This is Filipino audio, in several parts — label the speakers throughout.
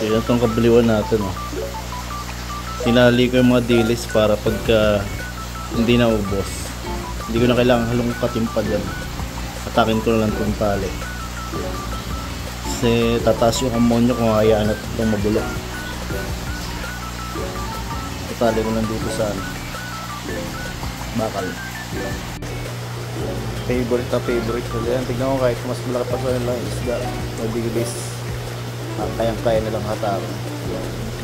Speaker 1: Ayan itong kabliwan natin, oh. Tinali ko yung mga dilis para pagka hindi na ubos, hindi ko na kailangan halong patimpad yan. Atakin ko na lang itong tali kasi tataas yung ammonia kung hayaan natin itong mabulok. Itali ko lang dito sa bakal. Favorite na favorite ko yan. Tignan ko kahit mas malaki pa sa lang isda, mabilis, kayang-kaya nilang hatakin.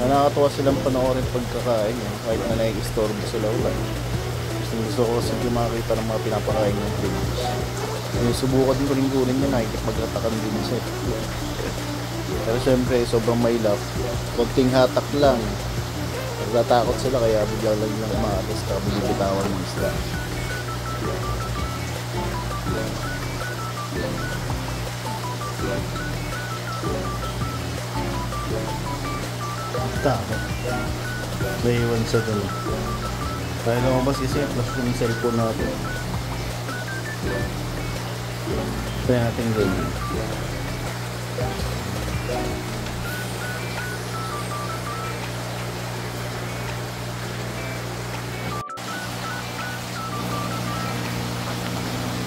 Speaker 1: Nakakatuwa silang panoorin pagkakain niya kahit na nai-istorbo sila ulan. Gusto ko kasi makita ng mga pinapakain ng primus. Sinusubukan din ko rin kunin niya, nakikipagkatakan din siya. Pero syempre sobrang mailap, konting hatak lang, nagtatakot sila kaya bigla lang lang maalis ka binibitawan ng isda. Takot naiwan sa dalo kaya lumabas kasi plus yung cellphone natin. Kaya natin gawin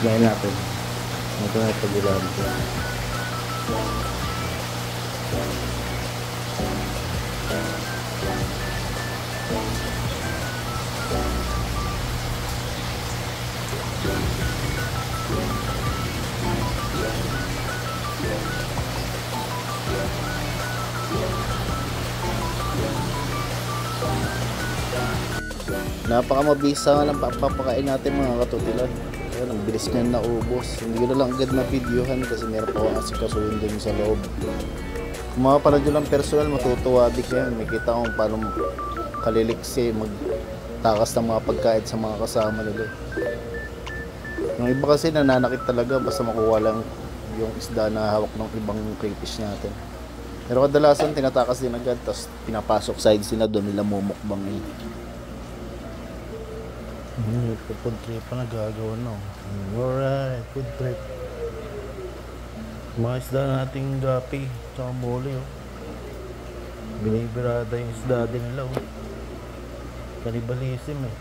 Speaker 1: gawin natin ito na pag-ulan ko. Napakamabisa nga ng papakain natin mga katutilan. Ayan, ang bilis nga naubos. Hindi ko na lang agad na videohan kasi meron pa akong asikasuhin din sa loob. Kung mapapanood nyo lang personal, matutuwa din kayo. May kita kung paano kaliliksi magtakas ng mga pagkain sa mga kasama nila. Yung iba kasi nananakit talaga basta makuha lang yung isda na hawak ng ibang crayfish natin. Pero kadalasan tinatakas din agad tapos pinapasok side sila doon nila mumukbang eh. Food trip pa nagagawa na. Alright, food trip. Mga isda nating gapi tsaka mole, oh. Binibirada yung isda din nila, oh. Kanibalism eh.